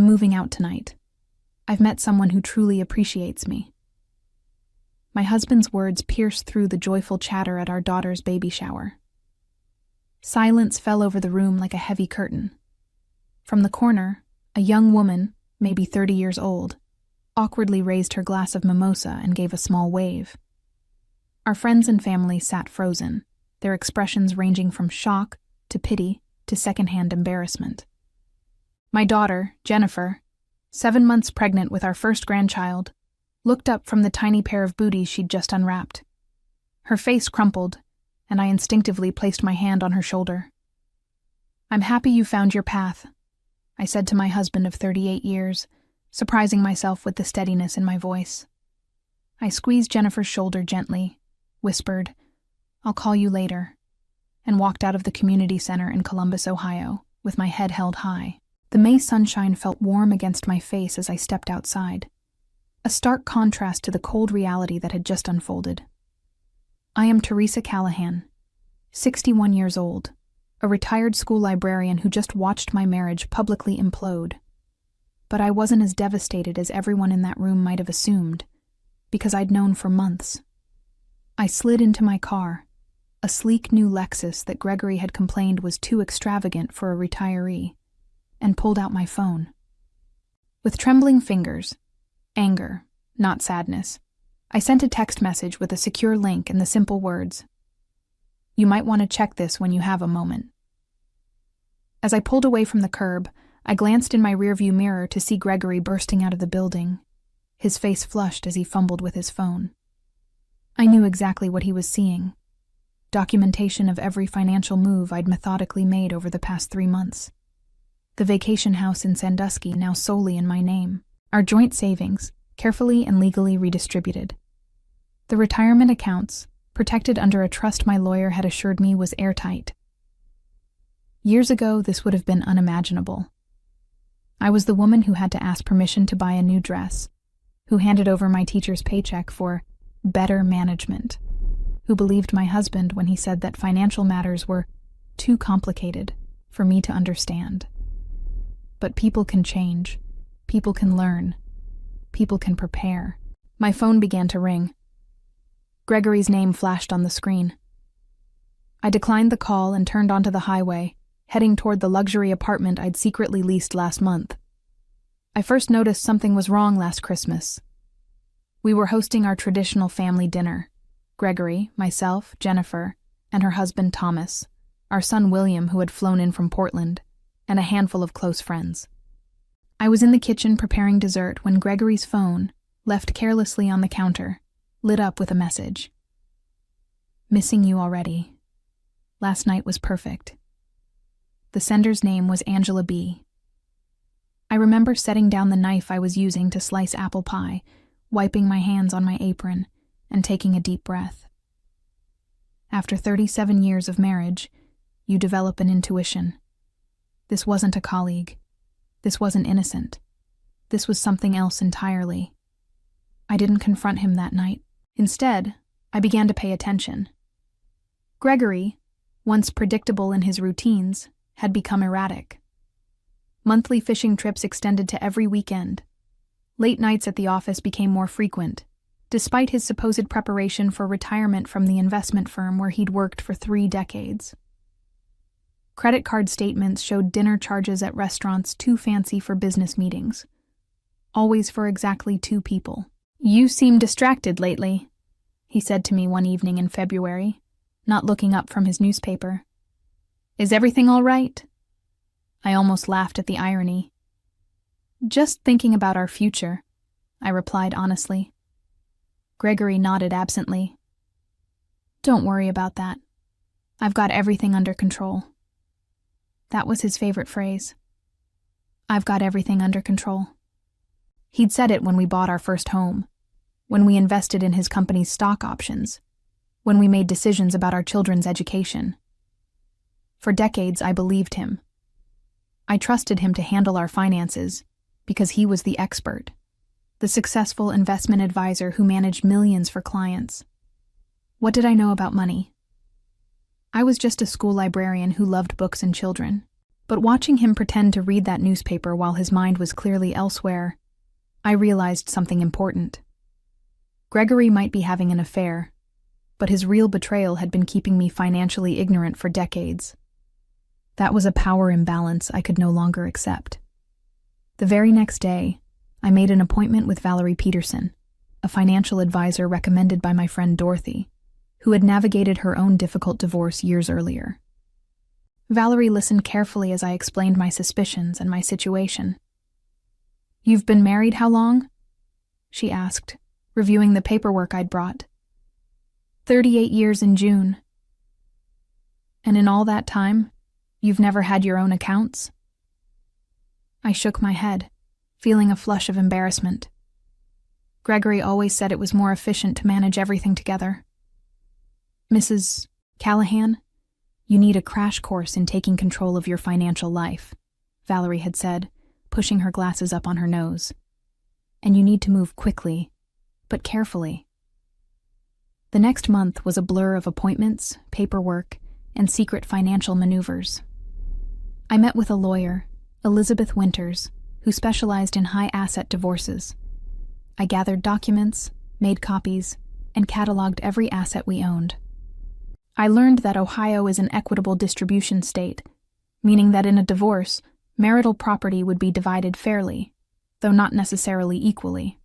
I'm moving out tonight. I've met someone who truly appreciates me." My husband's words pierced through the joyful chatter at our daughter's baby shower. Silence fell over the room like a heavy curtain. From the corner, a young woman, maybe 30 years old, awkwardly raised her glass of mimosa and gave a small wave. Our friends and family sat frozen, their expressions ranging from shock to pity to secondhand embarrassment. My daughter, Jennifer, 7 months pregnant with our first grandchild, looked up from the tiny pair of booties she'd just unwrapped. Her face crumpled, and I instinctively placed my hand on her shoulder. "I'm happy you found your path," I said to my husband of 38 years, surprising myself with the steadiness in my voice. I squeezed Jennifer's shoulder gently, whispered, "I'll call you later," and walked out of the community center in Columbus, Ohio, with my head held high. The May sunshine felt warm against my face as I stepped outside, a stark contrast to the cold reality that had just unfolded. I am Teresa Callahan, 61 years old, a retired school librarian who just watched my marriage publicly implode. But I wasn't as devastated as everyone in that room might have assumed, because I'd known for months. I slid into my car, a sleek new Lexus that Gregory had complained was too extravagant for a retiree, and pulled out my phone. With trembling fingers, anger, not sadness, I sent a text message with a secure link and the simple words, "You might want to check this when you have a moment." As I pulled away from the curb, I glanced in my rearview mirror to see Gregory bursting out of the building, his face flushed as he fumbled with his phone. I knew exactly what he was seeing. Documentation of every financial move I'd methodically made over the past 3 months. The vacation house in Sandusky now solely in my name. Our joint savings, carefully and legally redistributed. The retirement accounts, protected under a trust my lawyer had assured me was airtight. Years ago, this would have been unimaginable. I was the woman who had to ask permission to buy a new dress, who handed over my teacher's paycheck for better management, who believed my husband when he said that financial matters were too complicated for me to understand. But people can change. People can learn. People can prepare. My phone began to ring. Gregory's name flashed on the screen. I declined the call and turned onto the highway, heading toward the luxury apartment I'd secretly leased last month. I first noticed something was wrong last Christmas. We were hosting our traditional family dinner. Gregory, myself, Jennifer, and her husband Thomas, our son William, who had flown in from Portland, and a handful of close friends. I was in the kitchen preparing dessert when Gregory's phone, left carelessly on the counter, lit up with a message. "Missing you already. Last night was perfect." The sender's name was Angela B. I remember setting down the knife I was using to slice apple pie, wiping my hands on my apron, and taking a deep breath. After 37 years of marriage, you develop an intuition. This wasn't a colleague. This wasn't innocent. This was something else entirely. I didn't confront him that night. Instead, I began to pay attention. Gregory, once predictable in his routines, had become erratic. Monthly fishing trips extended to every weekend. Late nights at the office became more frequent, despite his supposed preparation for retirement from the investment firm where he'd worked for 3 decades. Credit card statements showed dinner charges at restaurants too fancy for business meetings. Always for exactly 2 people. "You seem distracted lately," he said to me one evening in February, not looking up from his newspaper. "Is everything all right?" I almost laughed at the irony. "Just thinking about our future," I replied honestly. Gregory nodded absently. "Don't worry about that. I've got everything under control." That was his favorite phrase. "I've got everything under control." He'd said it when we bought our first home, when we invested in his company's stock options, when we made decisions about our children's education. For decades, I believed him. I trusted him to handle our finances because he was the expert, the successful investment advisor who managed millions for clients. What did I know about money? I was just a school librarian who loved books and children. But watching him pretend to read that newspaper while his mind was clearly elsewhere, I realized something important. Gregory might be having an affair, but his real betrayal had been keeping me financially ignorant for decades. That was a power imbalance I could no longer accept. The very next day, I made an appointment with Valerie Peterson, a financial advisor recommended by my friend Dorothy, who had navigated her own difficult divorce years earlier. Valerie listened carefully as I explained my suspicions and my situation. "You've been married how long?" she asked, reviewing the paperwork I'd brought. 38 years in June. "And in all that time, you've never had your own accounts?" I shook my head, feeling a flush of embarrassment. Gregory always said it was more efficient to manage everything together. "Mrs. Callahan, you need a crash course in taking control of your financial life," Valerie had said, pushing her glasses up on her nose. "And you need to move quickly, but carefully." The next month was a blur of appointments, paperwork, and secret financial maneuvers. I met with a lawyer, Elizabeth Winters, who specialized in high-asset divorces. I gathered documents, made copies, and cataloged every asset we owned. I learned that Ohio is an equitable distribution state, meaning that in a divorce, marital property would be divided fairly, though not necessarily equally.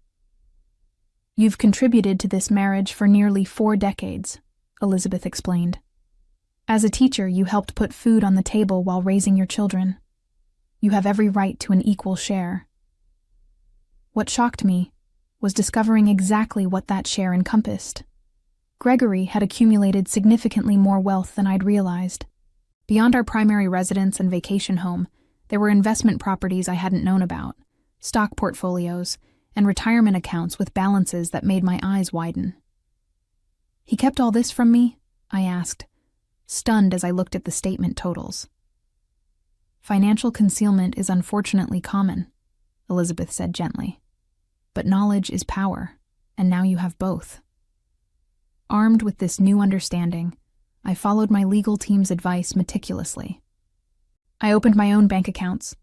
"You've contributed to this marriage for nearly 4 decades, Elizabeth explained. "As a teacher, you helped put food on the table while raising your children. You have every right to an equal share." What shocked me was discovering exactly what that share encompassed. Gregory had accumulated significantly more wealth than I'd realized. Beyond our primary residence and vacation home, there were investment properties I hadn't known about, stock portfolios, and retirement accounts with balances that made my eyes widen. "He kept all this from me?" I asked, stunned as I looked at the statement totals. "Financial concealment is unfortunately common," Elizabeth said gently. "But knowledge is power, and now you have both." Armed with this new understanding, I followed my legal team's advice meticulously. I opened my own bank accounts.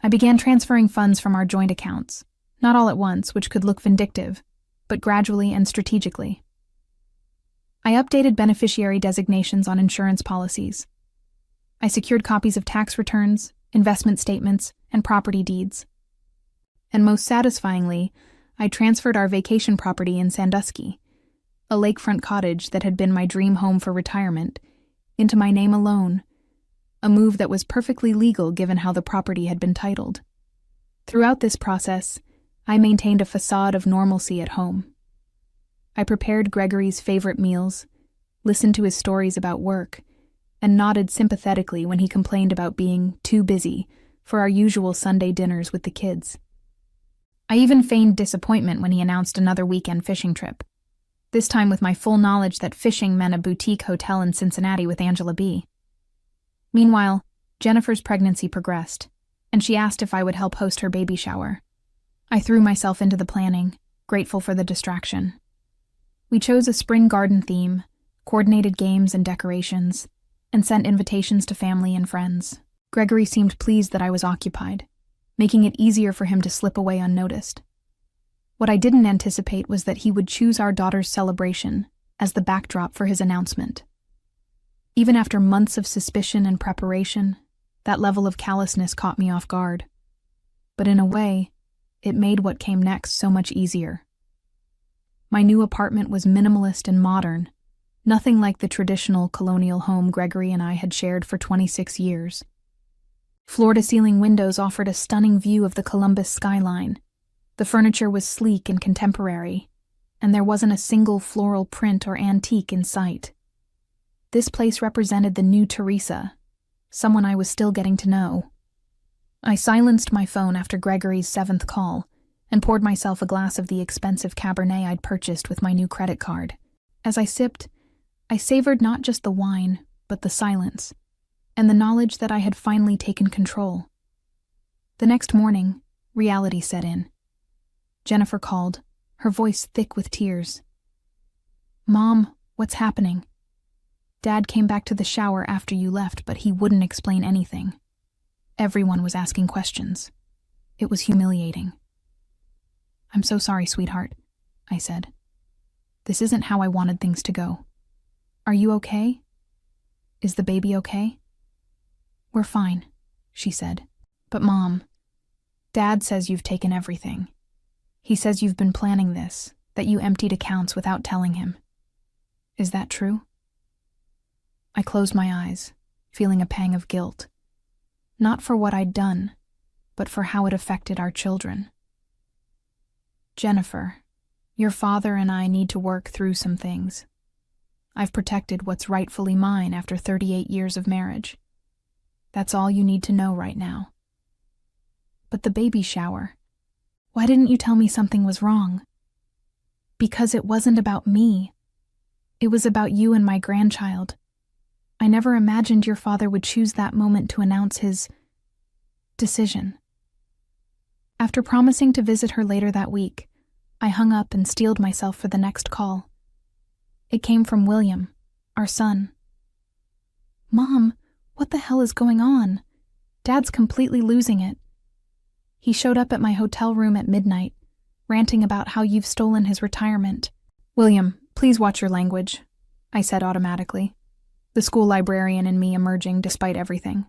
I began transferring funds from our joint accounts, not all at once, which could look vindictive, but gradually and strategically. I updated beneficiary designations on insurance policies. I secured copies of tax returns, investment statements, and property deeds. And most satisfyingly, I transferred our vacation property in Sandusky, a lakefront cottage that had been my dream home for retirement, into my name alone, a move that was perfectly legal given how the property had been titled. Throughout this process, I maintained a facade of normalcy at home. I prepared Gregory's favorite meals, listened to his stories about work, and nodded sympathetically when he complained about being too busy for our usual Sunday dinners with the kids. I even feigned disappointment when he announced another weekend fishing trip, this time with my full knowledge that fishing meant a boutique hotel in Cincinnati with Angela B. Meanwhile, Jennifer's pregnancy progressed, and she asked if I would help host her baby shower. I threw myself into the planning, grateful for the distraction. We chose a spring garden theme, coordinated games and decorations, and sent invitations to family and friends. Gregory seemed pleased that I was occupied, making it easier for him to slip away unnoticed. What I didn't anticipate was that he would choose our daughter's celebration as the backdrop for his announcement. Even after months of suspicion and preparation, that level of callousness caught me off guard. But in a way, it made what came next so much easier. My new apartment was minimalist and modern, nothing like the traditional colonial home Gregory and I had shared for 26 years. Floor-to-ceiling windows offered a stunning view of the Columbus skyline. The furniture was sleek and contemporary, and there wasn't a single floral print or antique in sight. This place represented the new Teresa, someone I was still getting to know. I silenced my phone after Gregory's 7th call and poured myself a glass of the expensive Cabernet I'd purchased with my new credit card. As I sipped, I savored not just the wine, but the silence, and the knowledge that I had finally taken control. The next morning, reality set in. Jennifer called, her voice thick with tears. "Mom, what's happening? Dad came back to the shower after you left, but he wouldn't explain anything. Everyone was asking questions. It was humiliating. "I'm so sorry, sweetheart," I said. "This isn't how I wanted things to go. Are you okay? Is the baby okay?" "We're fine," she said. "But Mom, Dad says you've taken everything. He says you've been planning this, that you emptied accounts without telling him. Is that true?" I closed my eyes, feeling a pang of guilt. Not for what I'd done, but for how it affected our children. "Jennifer, your father and I need to work through some things. I've protected what's rightfully mine after 38 years of marriage. That's all you need to know right now." "But the baby shower. Why didn't you tell me something was wrong?" "Because it wasn't about me. It was about you and my grandchild. I never imagined your father would choose that moment to announce his decision." After promising to visit her later that week, I hung up and steeled myself for the next call. It came from William, our son. "Mom, what the hell is going on? Dad's completely losing it. He showed up at my hotel room at midnight, ranting about how you've stolen his retirement." "William, please watch your language," I said automatically, the school librarian in me emerging despite everything.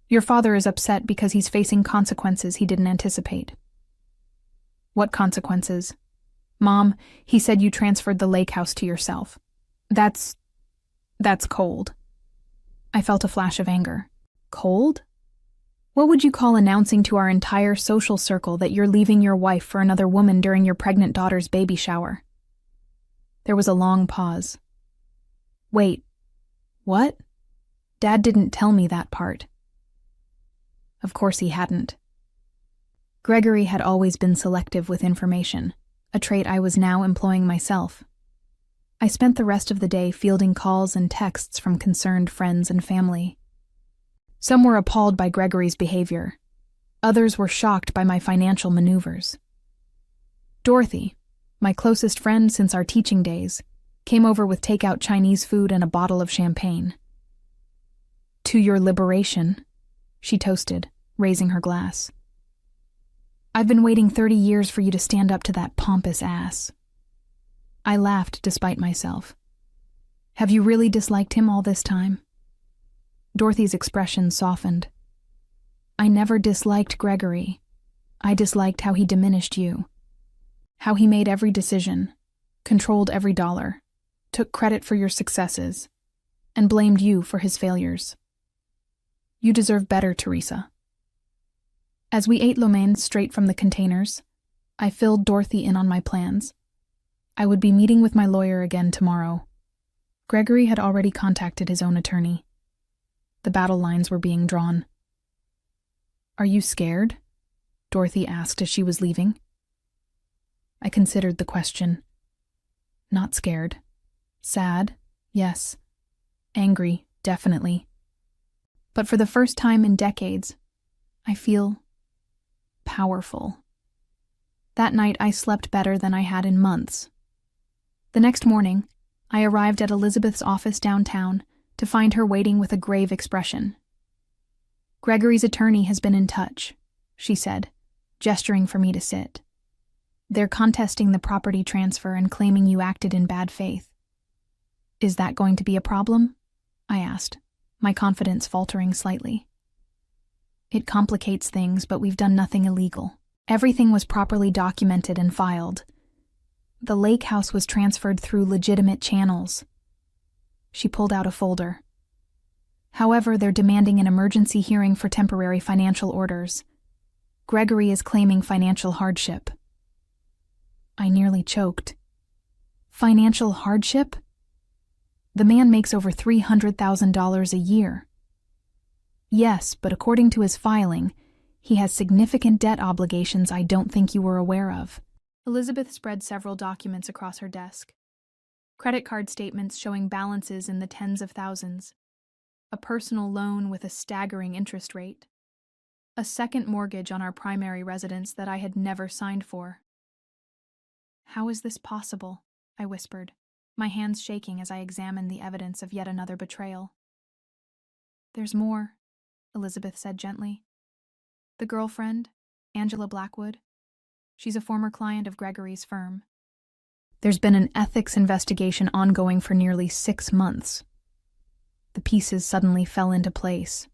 "Your father is upset because he's facing consequences he didn't anticipate." "What consequences?" "Mom, he said you transferred the lake house to yourself. That's cold." I felt a flash of anger. Cold? What would you call announcing to our entire social circle that you're leaving your wife for another woman during your pregnant daughter's baby shower? There was a long pause. "Wait, what? Dad didn't tell me that part." Of course he hadn't. Gregory had always been selective with information, a trait I was now employing myself. I spent the rest of the day fielding calls and texts from concerned friends and family. Some were appalled by Gregory's behavior. Others were shocked by my financial maneuvers. Dorothy, my closest friend since our teaching days, came over with takeout Chinese food and a bottle of champagne. "To your liberation," she toasted, raising her glass. "I've been waiting 30 years for you to stand up to that pompous ass." I laughed despite myself. "Have you really disliked him all this time?" Dorothy's expression softened. "I never disliked Gregory. I disliked how he diminished you. How he made every decision, controlled every dollar, took credit for your successes, and blamed you for his failures. You deserve better, Teresa." As we ate lo mein straight from the containers, I filled Dorothy in on my plans. I would be meeting with my lawyer again tomorrow. Gregory had already contacted his own attorney. The battle lines were being drawn. "Are you scared?" Dorothy asked as she was leaving. I considered the question. Not scared. Sad, yes. Angry, definitely. But for the first time in decades, I feel powerful. That night I slept better than I had in months. The next morning, I arrived at Elizabeth's office downtown to find her waiting with a grave expression. "Gregory's attorney has been in touch," she said, gesturing for me to sit. "They're contesting the property transfer and claiming you acted in bad faith." "Is that going to be a problem?" I asked, my confidence faltering slightly. "It complicates things, but we've done nothing illegal. Everything was properly documented and filed. The lake house was transferred through legitimate channels." She pulled out a folder. "However, they're demanding an emergency hearing for temporary financial orders. Gregory is claiming financial hardship." I nearly choked. Financial hardship? The man makes over $300,000 a year. Yes, but according to his filing, he has significant debt obligations I don't think you were aware of. Elizabeth spread several documents across her desk. Credit card statements showing balances in the tens of thousands. A personal loan with a staggering interest rate. A second mortgage on our primary residence that I had never signed for. "How is this possible?" I whispered, my hands shaking as I examined the evidence of yet another betrayal. "There's more," Elizabeth said gently. The girlfriend, Angela Blackwood. She's a former client of Gregory's firm. There's been an ethics investigation ongoing for nearly 6 months. The pieces suddenly fell into place.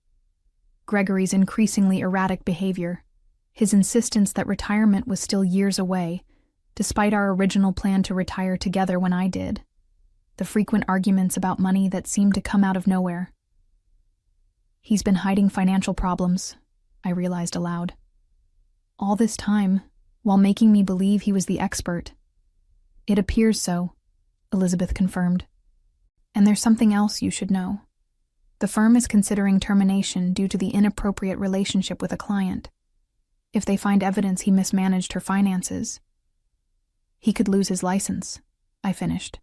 Gregory's increasingly erratic behavior, his insistence that retirement was still years away, despite our original plan to retire together when I did, the frequent arguments about money that seemed to come out of nowhere. He's been hiding financial problems, I realized aloud. All this time, while making me believe he was the expert. It appears so, Elizabeth confirmed. And there's something else you should know. The firm is considering termination due to the inappropriate relationship with a client. If they find evidence he mismanaged her finances, he could lose his license, I finished.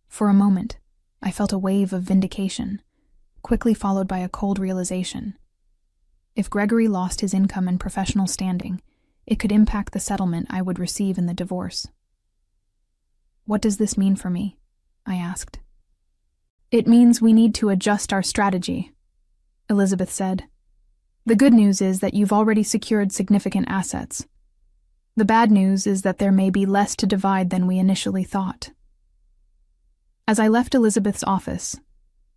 For a moment, I felt a wave of vindication, quickly followed by a cold realization. If Gregory lost his income and professional standing, it could impact the settlement I would receive in the divorce. What does this mean for me? I asked. It means we need to adjust our strategy, Elizabeth said. The good news is that you've already secured significant assets. The bad news is that there may be less to divide than we initially thought. As I left Elizabeth's office,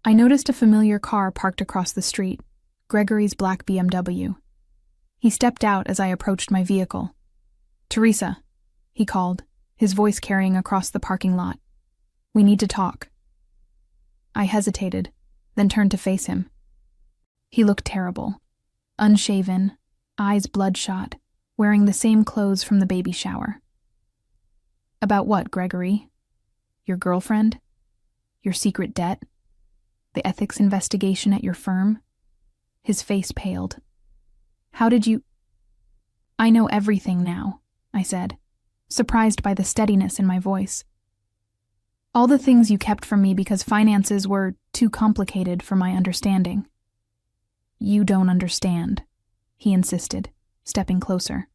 I noticed a familiar car parked across the street, Gregory's black BMW. He stepped out as I approached my vehicle. Teresa, he called, his voice carrying across the parking lot. We need to talk. I hesitated, then turned to face him. He looked terrible. Unshaven, eyes bloodshot, wearing the same clothes from the baby shower. About what, Gregory? Your girlfriend? Your secret debt? The ethics investigation at your firm? His face paled. How did you... I know everything now, I said, surprised by the steadiness in my voice. All the things you kept from me because finances were too complicated for my understanding. You don't understand, he insisted, stepping closer.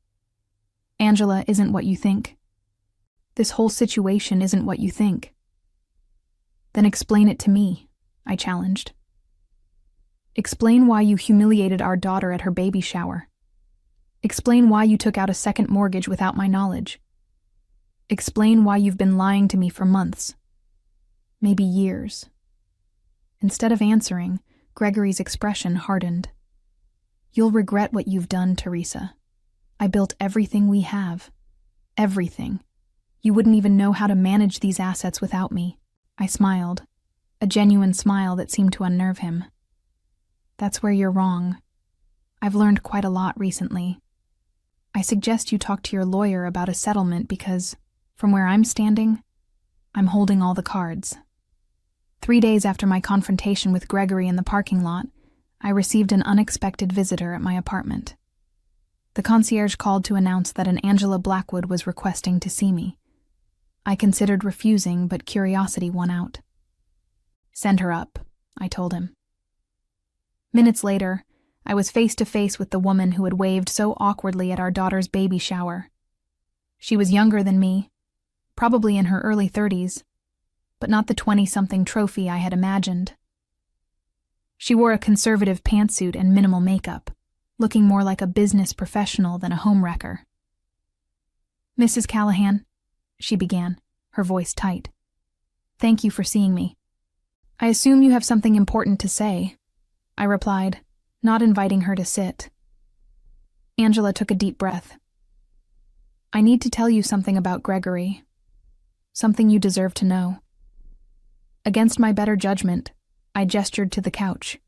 Angela isn't what you think. This whole situation isn't what you think. Then explain it to me, I challenged. Explain why you humiliated our daughter at her baby shower. Explain why you took out a second mortgage without my knowledge. Explain why you've been lying to me for months. Maybe years. Instead of answering, Gregory's expression hardened. You'll regret what you've done, Teresa. I built everything we have. Everything. You wouldn't even know how to manage these assets without me. I smiled, a genuine smile that seemed to unnerve him. That's where you're wrong. I've learned quite a lot recently. I suggest you talk to your lawyer about a settlement because, from where I'm standing, I'm holding all the cards. 3 days after my confrontation with Gregory in the parking lot, I received an unexpected visitor at my apartment. The concierge called to announce that an Angela Blackwood was requesting to see me. I considered refusing, but curiosity won out. Send her up, I told him. Minutes later, I was face to face with the woman who had waved so awkwardly at our daughter's baby shower. She was younger than me, probably in her early 30s, but not the 20-something trophy I had imagined. She wore a conservative pantsuit and minimal makeup, looking more like a business professional than a homewrecker. Mrs. Callahan, she began, her voice tight. Thank you for seeing me. I assume you have something important to say, I replied, not inviting her to sit. Angela took a deep breath. I need to tell you something about Gregory. Something you deserve to know. Against my better judgment, I gestured to the couch.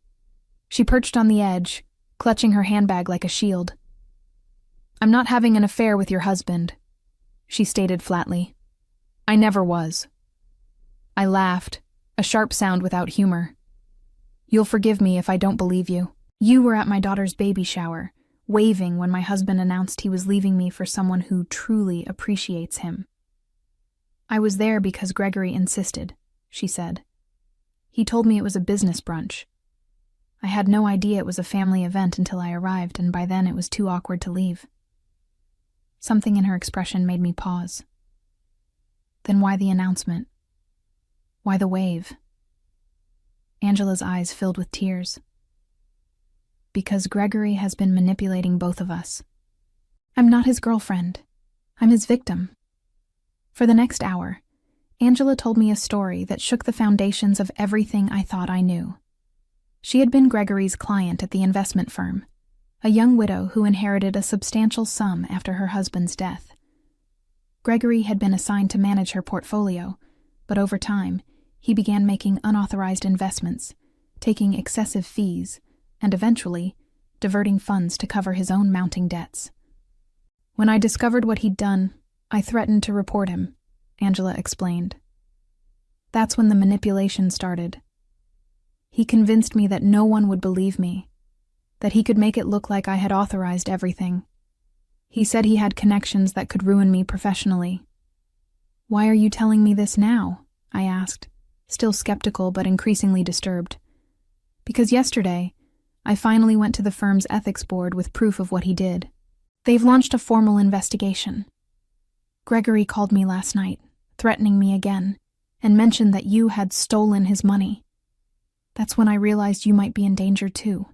She perched on the edge, clutching her handbag like a shield. I'm not having an affair with your husband, she stated flatly. I never was. I laughed, a sharp sound without humor. You'll forgive me if I don't believe you. You were at my daughter's baby shower, waving when my husband announced he was leaving me for someone who truly appreciates him. I was there because Gregory insisted, she said. He told me it was a business brunch. I had no idea it was a family event until I arrived, and by then it was too awkward to leave. Something in her expression made me pause. Then why the announcement? Why the wave? Angela's eyes filled with tears. because Gregory has been manipulating both of us. I'm not his girlfriend. I'm his victim. For the next hour, Angela told me a story that shook the foundations of everything I thought I knew. She had been Gregory's client at the investment firm, a young widow who inherited a substantial sum after her husband's death. Gregory had been assigned to manage her portfolio, but over time, he began making unauthorized investments, taking excessive fees, and eventually, diverting funds to cover his own mounting debts. When I discovered what he'd done, I threatened to report him, Angela explained. That's when the manipulation started. He convinced me that no one would believe me, that he could make it look like I had authorized everything. He said he had connections that could ruin me professionally. Why are you telling me this now? I asked, still skeptical but increasingly disturbed. Because yesterday, I finally went to the firm's ethics board with proof of what he did. They've launched a formal investigation. Gregory called me last night, threatening me again, and mentioned that you had stolen his money. That's when I realized you might be in danger too.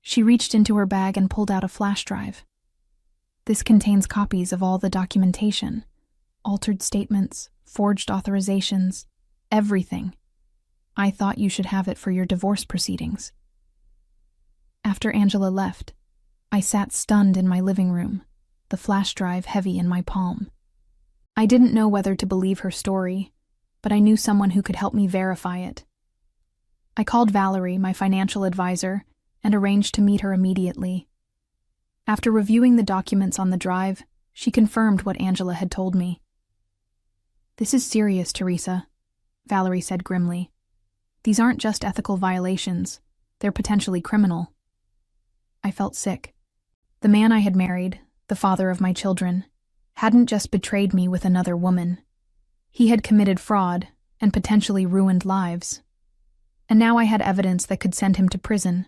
She reached into her bag and pulled out a flash drive. This contains copies of all the documentation, altered statements, forged authorizations, everything. I thought you should have it for your divorce proceedings. After Angela left, I sat stunned in my living room, the flash drive heavy in my palm. I didn't know whether to believe her story, but I knew someone who could help me verify it. I called Valerie, my financial advisor, and arranged to meet her immediately. After reviewing the documents on the drive, she confirmed what Angela had told me. This is serious, Teresa, Valerie said grimly. These aren't just ethical violations, they're potentially criminal. I felt sick. The man I had married, the father of my children, hadn't just betrayed me with another woman. He had committed fraud and potentially ruined lives. And now I had evidence that could send him to prison.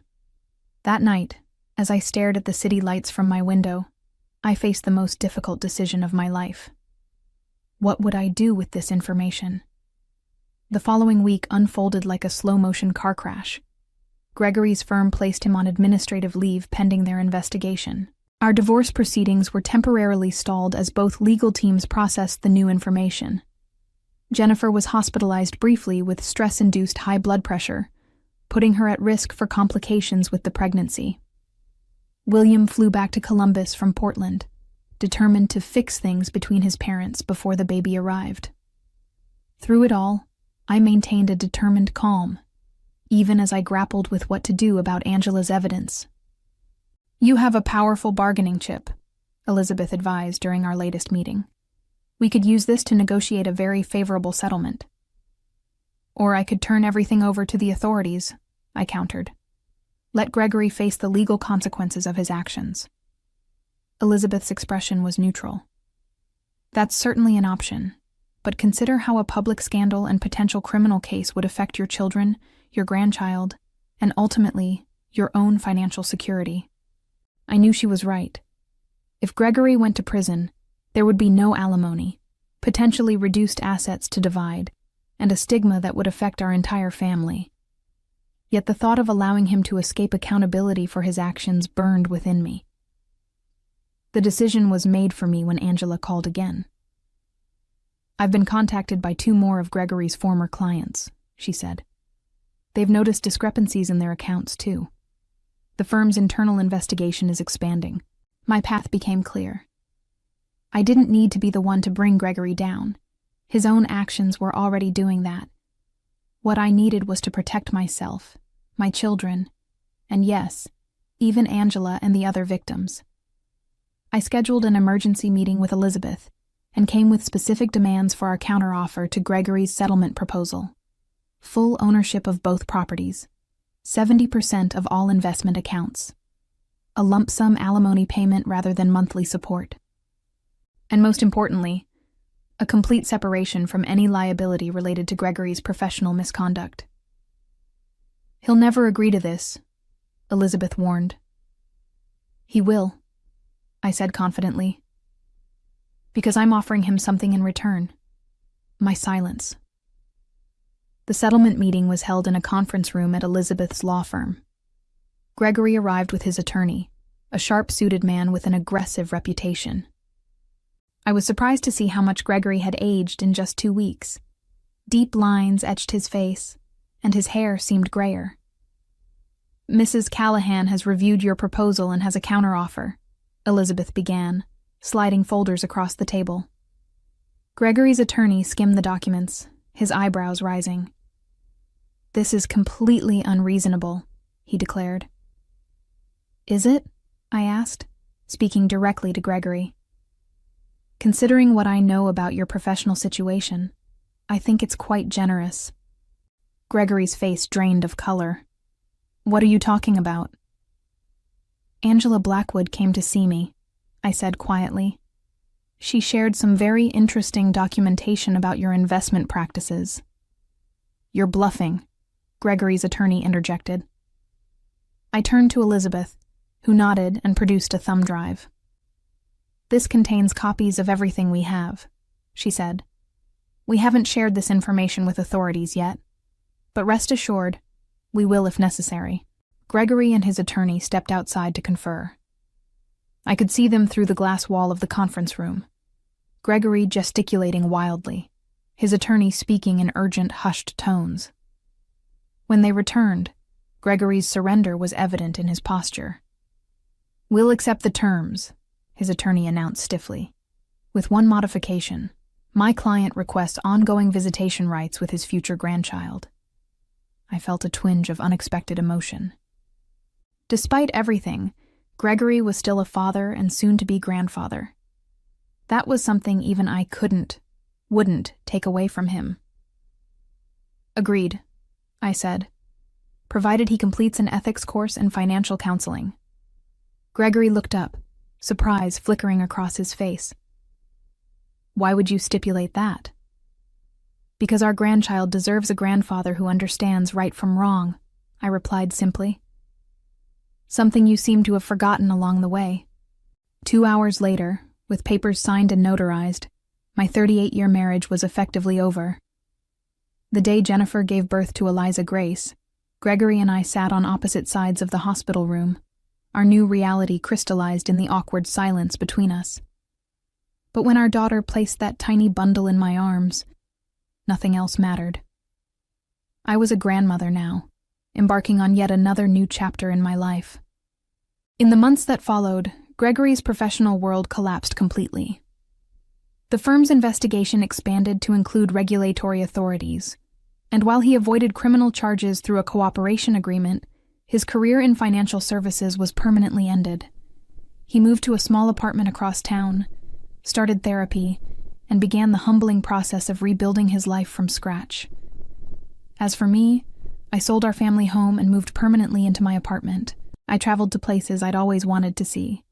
That night, as I stared at the city lights from my window, I faced the most difficult decision of my life. What would I do with this information? The following week unfolded like a slow-motion car crash. Gregory's firm placed him on administrative leave pending their investigation. Our divorce proceedings were temporarily stalled as both legal teams processed the new information. Jennifer was hospitalized briefly with stress-induced high blood pressure, putting her at risk for complications with the pregnancy. William flew back to Columbus from Portland, determined to fix things between his parents before the baby arrived. Through it all, I maintained a determined calm, even as I grappled with what to do about Angela's evidence. You have a powerful bargaining chip, Elizabeth advised during our latest meeting. We could use this to negotiate a very favorable settlement. Or I could turn everything over to the authorities, I countered. Let Gregory face the legal consequences of his actions. Elizabeth's expression was neutral. That's certainly an option, but consider how a public scandal and potential criminal case would affect your children, your grandchild, and ultimately, your own financial security. I knew she was right. If Gregory went to prison, there would be no alimony, potentially reduced assets to divide, and a stigma that would affect our entire family. Yet the thought of allowing him to escape accountability for his actions burned within me. The decision was made for me when Angela called again. I've been contacted by 2 more of Gregory's former clients, she said. They've noticed discrepancies in their accounts, too. The firm's internal investigation is expanding. My path became clear. I didn't need to be the one to bring Gregory down. His own actions were already doing that. What I needed was to protect myself, my children, and yes, even Angela and the other victims. I scheduled an emergency meeting with Elizabeth and came with specific demands for our counteroffer to Gregory's settlement proposal. Full ownership of both properties, 70% of all investment accounts, a lump sum alimony payment rather than monthly support. And most importantly, a complete separation from any liability related to Gregory's professional misconduct. He'll never agree to this, Elizabeth warned. He will, I said confidently, because I'm offering him something in return. My silence. The settlement meeting was held in a conference room at Elizabeth's law firm. Gregory arrived with his attorney, a sharp-suited man with an aggressive reputation. I was surprised to see how much Gregory had aged in just 2 weeks. Deep lines etched his face, and his hair seemed grayer. "Mrs. Callahan has reviewed your proposal and has a counteroffer," Elizabeth began, sliding folders across the table. Gregory's attorney skimmed the documents, his eyebrows rising. "This is completely unreasonable," he declared. "Is it?" I asked, speaking directly to Gregory. "Considering what I know about your professional situation, I think it's quite generous." Gregory's face drained of color. "What are you talking about?" "Angela Blackwood came to see me," I said quietly. "She shared some very interesting documentation about your investment practices." "You're bluffing," Gregory's attorney interjected. I turned to Elizabeth, who nodded and produced a thumb drive. "This contains copies of everything we have," she said. "We haven't shared this information with authorities yet, but rest assured, we will if necessary." Gregory and his attorney stepped outside to confer. I could see them through the glass wall of the conference room. Gregory gesticulating wildly, his attorney speaking in urgent, hushed tones. When they returned, Gregory's surrender was evident in his posture. "We'll accept the terms," his attorney announced stiffly. "With one modification. My client requests ongoing visitation rights with his future grandchild." I felt a twinge of unexpected emotion. Despite everything, Gregory was still a father and soon-to-be grandfather. That was something even I wouldn't take away from him. "Agreed," I said, "provided he completes an ethics course and financial counseling." Gregory looked up, surprise flickering across his face. "Why would you stipulate that?" "Because our grandchild deserves a grandfather who understands right from wrong," I replied simply. "Something you seem to have forgotten along the way." 2 hours later, with papers signed and notarized, my 38-year marriage was effectively over. The day Jennifer gave birth to Eliza Grace, Gregory and I sat on opposite sides of the hospital room. Our new reality crystallized in the awkward silence between us. But when our daughter placed that tiny bundle in my arms, nothing else mattered. I was a grandmother now, embarking on yet another new chapter in my life. In the months that followed, Gregory's professional world collapsed completely. The firm's investigation expanded to include regulatory authorities, and while he avoided criminal charges through a cooperation agreement, his career in financial services was permanently ended. He moved to a small apartment across town, started therapy, and began the humbling process of rebuilding his life from scratch. As for me, I sold our family home and moved permanently into my apartment. I traveled to places I'd always wanted to see: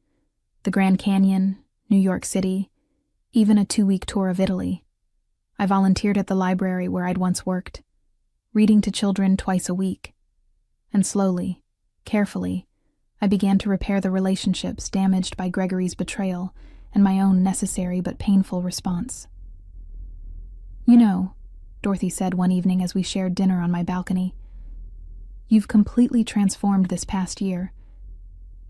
the Grand Canyon, New York City, even a 2-week tour of Italy. I volunteered at the library where I'd once worked, reading to children twice a week. And slowly, carefully, I began to repair the relationships damaged by Gregory's betrayal and my own necessary but painful response. "You know," Dorothy said one evening as we shared dinner on my balcony, "you've completely transformed this past year.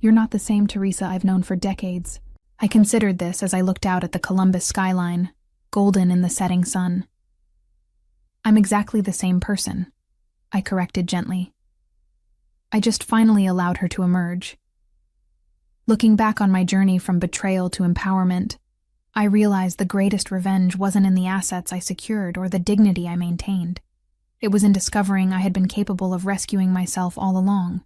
You're not the same Teresa I've known for decades." I considered this as I looked out at the Columbus skyline, golden in the setting sun. "I'm exactly the same person," I corrected gently. I just finally allowed her to emerge. Looking back on my journey from betrayal to empowerment, I realized the greatest revenge wasn't in the assets I secured or the dignity I maintained. It was in discovering I had been capable of rescuing myself all along.